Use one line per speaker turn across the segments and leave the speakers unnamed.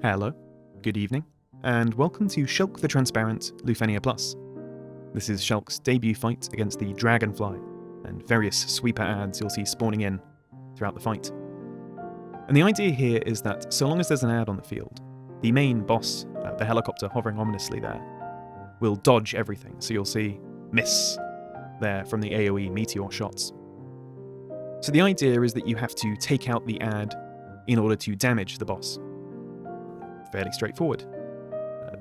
Hello, good evening, and welcome to Shelke the Transparent Lufenia Plus. This is Shelke's debut fight against the Dragonfly, and various sweeper ads you'll see spawning in throughout the fight. And the idea here is that so long as there's an ad on the field, the main boss, the helicopter hovering ominously there, will dodge everything, so you'll see miss there from the AoE meteor shots. So the idea is that you have to take out the ad in order to damage the boss. Fairly straightforward.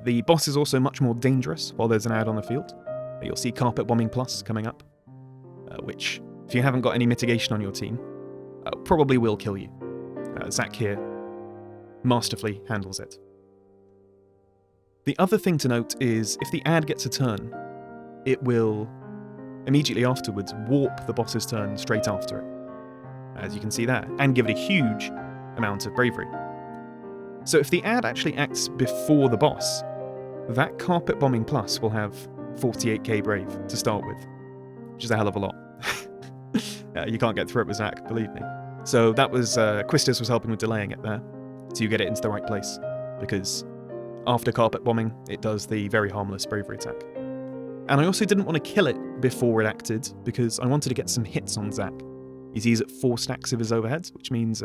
The boss is also much more dangerous while there's an ad on the field. You'll see Carpet Bombing Plus coming up, which, if you haven't got any mitigation on your team, probably will kill you. Zack here masterfully handles it. The other thing to note is if the ad gets a turn, it will immediately afterwards warp the boss's turn straight after it, as you can see there, and give it a huge amount of bravery. So if the ad actually acts before the boss, that Carpet Bombing Plus will have 48k brave to start with, which is a hell of a lot. You can't get through it with Zack, believe me. So that was, Quistis was helping with delaying it there, to get it into the right place, because after Carpet Bombing, it does the very harmless bravery attack. And I also didn't want to kill it before it acted, because I wanted to get some hits on Zack. He's at 4 stacks of his overheads, which means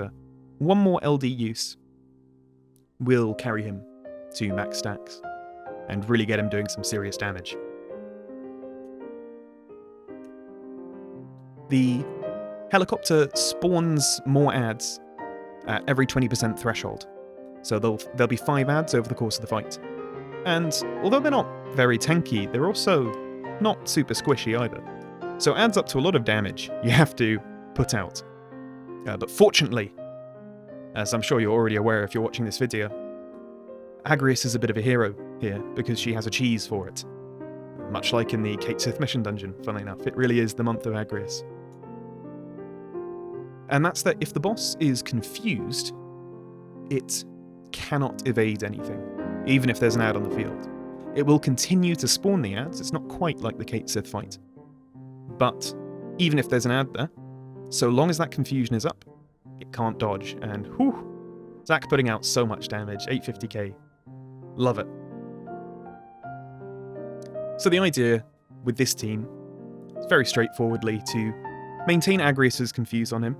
one more LD use will carry him to max stacks and really get him doing some serious damage. The helicopter spawns more ads at every 20% threshold, so there'll be 5 ads over the course of the fight. And although they're not very tanky, they're also not super squishy either. So adds up to a lot of damage you have to put out. But fortunately, as I'm sure you're already aware if you're watching this video, Agrias is a bit of a hero here because she has a cheese for it. Much like in the Kate Sith mission dungeon, funnily enough, it really is the month of Agrias. And that's that if the boss is confused, it cannot evade anything, even if there's an ad on the field. It will continue to spawn the ads, it's not quite like the Kate Sith fight. But even if there's an ad there, so long as that confusion is up, it can't dodge, and whew, Zack putting out so much damage, 850k. Love it. So the idea with this team is very straightforwardly to maintain Agrias' confuse on him,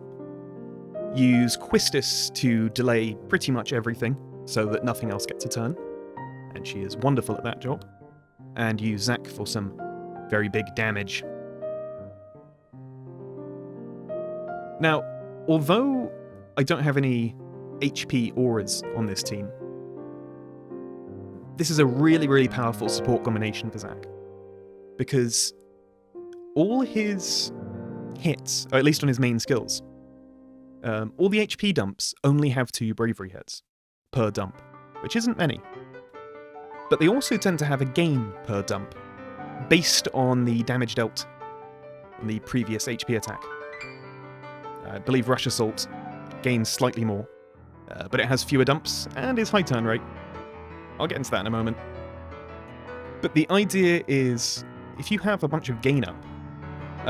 use Quistis to delay pretty much everything so that nothing else gets a turn, and she is wonderful at that job, and use Zack for some very big damage. Now, although I don't have any HP auras on this team, this is a really, really powerful support combination for Zack. Because all his hits, or at least on his main skills, all the HP dumps only have 2 bravery hits per dump, which isn't many. But they also tend to have a gain per dump, based on the damage dealt on the previous HP attack. I believe Rush Assault gains slightly more, but it has fewer dumps and is high turn rate. I'll get into that in a moment. But the idea is, if you have a bunch of gain up,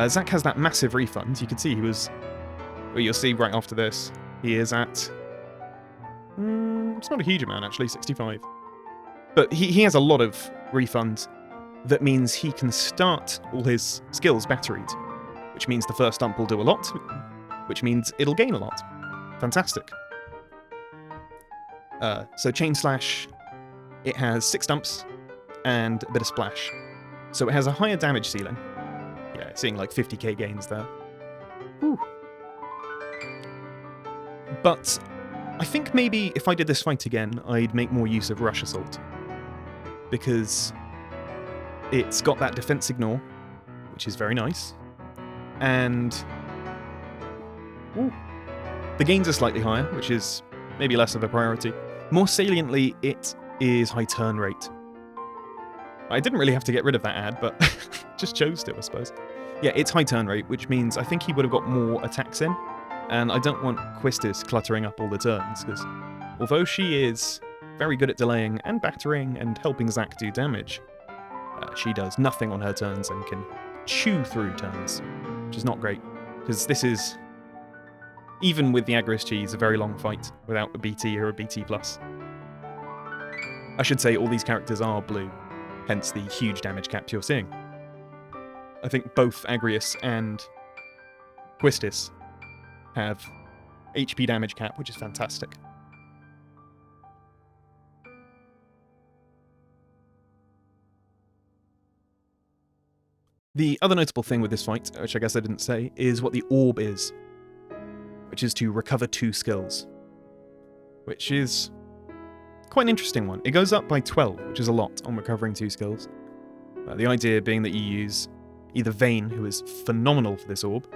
Zack has that massive refund. You can see he was, well, you'll see right after this, he is at, it's not a huge amount actually, 65. But he has a lot of refund. That means he can start all his skills batteried, which means the first dump will do a lot, which means it'll gain a lot. Fantastic. So Chain Slash, it has 6 dumps and a bit of splash. So it has a higher damage ceiling. Yeah, seeing like 50k gains there. Whew. But I think maybe if I did this fight again, I'd make more use of Rush Assault. Because it's got that defense ignore, which is very nice. And the gains are slightly higher, which is maybe less of a priority. More saliently, it is high turn rate. I didn't really have to get rid of that ad, but just chose to, I suppose. Yeah, it's high turn rate, which means I think he would have got more attacks in, and I don't want Quistis cluttering up all the turns, because although she is very good at delaying and battering and helping Zack do damage, she does nothing on her turns and can chew through turns, which is not great, because this is, even with the Agrias cheese, a very long fight without a BT or a BT+. I should say all these characters are blue, hence the huge damage cap you're seeing. I think both Agrias and Quistis have HP damage cap, which is fantastic. The other notable thing with this fight, which I guess I didn't say, is what the orb is, which is to recover 2 skills, which is quite an interesting one. It goes up by 12, which is a lot on recovering 2 skills. The idea being that you use either Vayne, who is phenomenal for this orb,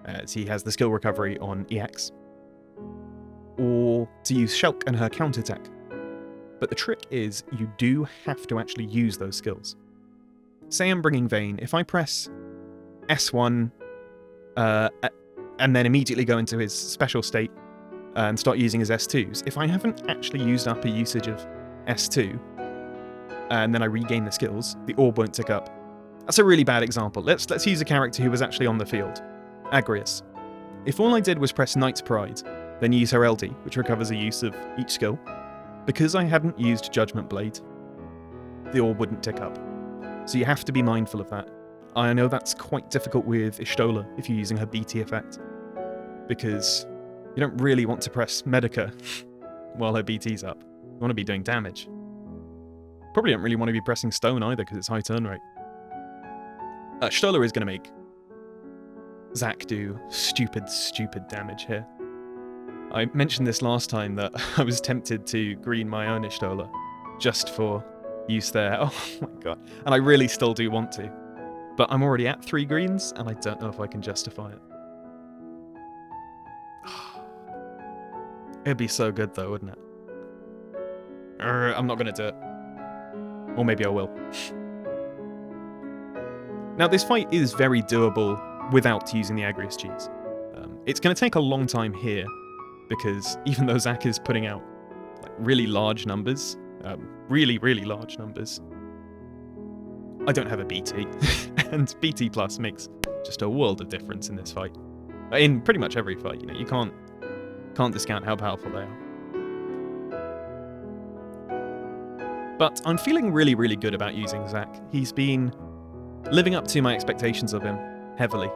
as he has the skill recovery on EX, or to use Shelke and her counterattack. But the trick is you do have to actually use those skills. Say I'm bringing Vayne, if I press S1 and then immediately go into his special state and start using his S2s, if I haven't actually used up a usage of S2 and then I regain the skills, the orb won't tick up. That's a really bad example. Let's use a character who was actually on the field. Agrias. If all I did was press Knight's Pride, then use her LD, which recovers a use of each skill, because I hadn't used Judgment Blade, the orb wouldn't tick up. So you have to be mindful of that. I know that's quite difficult with Y'shtola if you're using her BT effect, because you don't really want to press Medica while her BT's up. You want to be doing damage. Probably don't really want to be pressing Stone either, because it's high turn rate. Y'shtola is going to make Zack do stupid damage here. I mentioned this last time that I was tempted to green my own Y'shtola just for use there. Oh my god. And I really still do want to. But I'm already at 3 greens, and I don't know if I can justify it. It'd be so good though, wouldn't it? I'm not going to do it. Or maybe I will. Now, this fight is very doable without using the Agrias cheese. It's going to take a long time here, because even though Zack is putting out like, really large numbers, really large numbers, I don't have a BT, and BT plus makes just a world of difference in this fight. In pretty much every fight, you know, you can't discount how powerful they are. But I'm feeling really good about using Zack. He's been living up to my expectations of him heavily.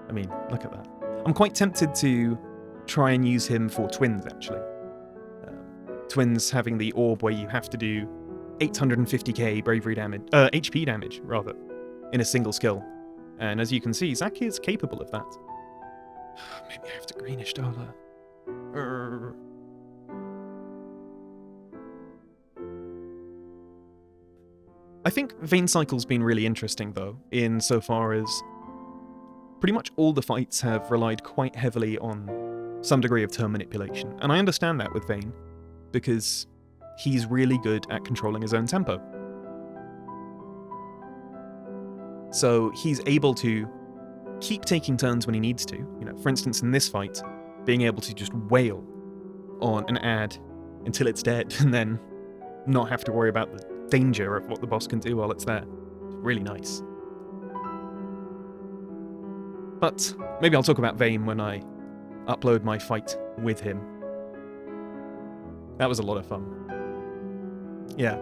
I mean, look at that. I'm quite tempted to try and use him for twins, actually. Twins having the orb where you have to do 850k bravery damage, HP damage, rather, in a single skill. And as you can see, Zack is capable of that. Maybe I have to green Y'shtola. I think Vayne Cycle's been really interesting, though, insofar as pretty much all the fights have relied quite heavily on some degree of turn manipulation. And I understand that with Vayne, because he's really good at controlling his own tempo. So he's able to keep taking turns when he needs to. You know, for instance, in this fight, being able to just wail on an ad until it's dead, and then not have to worry about the danger of what the boss can do while it's there. It's really nice. But maybe I'll talk about Vayne when I upload my fight with him. That was a lot of fun. Yeah,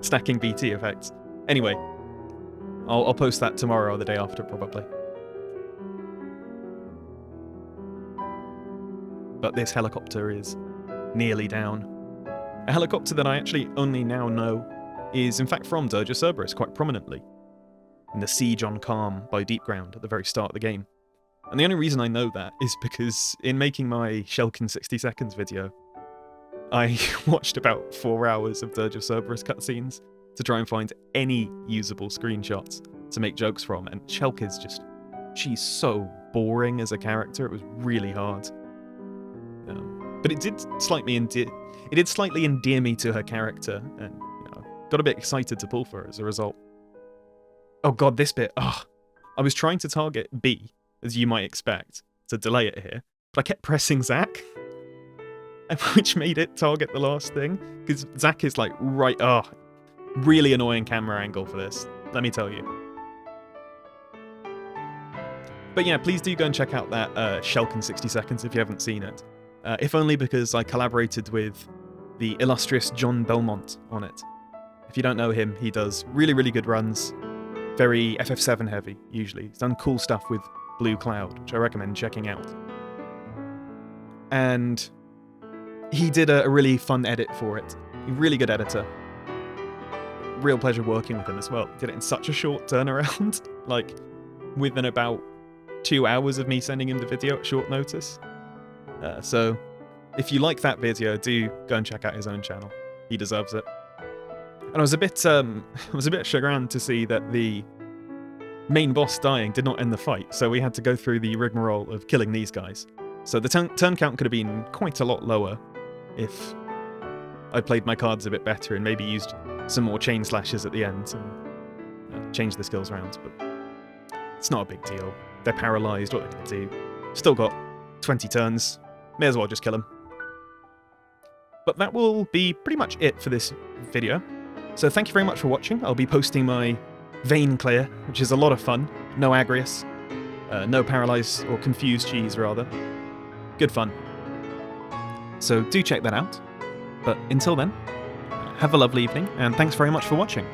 stacking BT effects. Anyway, I'll post that tomorrow or the day after, probably. But this helicopter is nearly down. A helicopter that I actually only now know is in fact from Dirge of Cerberus quite prominently, in the Siege on Calm by Deepground at the very start of the game. And the only reason I know that is because in making my Shelke in 60 seconds video, I watched about 4 hours of Dirge of Cerberus cutscenes to try and find any usable screenshots to make jokes from, and Shelke is just, she's so boring as a character, it was really hard. But it did slightly endear me to her character, and you know, got a bit excited to pull for her as a result. Oh god, this bit, I was trying to target B, as you might expect, to delay it here, but I kept pressing Zack, which made it target the last thing, because Zack is like right, really annoying camera angle for this, let me tell you. But yeah, please do go and check out that Shelke in 60 seconds if you haven't seen it. If only because I collaborated with the illustrious John Belmont on it. If you don't know him, he does really, really good runs. Very FF7 heavy, usually. He's done cool stuff with Blue Cloud, which I recommend checking out. And he did a really fun edit for it. A really good editor. Real pleasure working with him as well. Did it in such a short turnaround, like within about 2 hours of me sending him the video at short notice. So if you like that video, do go and check out his own channel. He deserves it. And I was a bit chagrined to see that the main boss dying did not end the fight, so we had to go through the rigmarole of killing these guys. So the turn count could have been quite a lot lower if I played my cards a bit better and maybe used some more chain slashes at the end and changed the skills around, but it's not a big deal. They're paralysed, what are they going to do? Still got 20 turns, may as well just kill them. But that will be pretty much it for this video. So thank you very much for watching. I'll be posting my Vein Clear, which is a lot of fun. No Agrias, no Paralysed or Confused Cheese, rather. Good fun. So do check that out. But until then, have a lovely evening, and thanks very much for watching.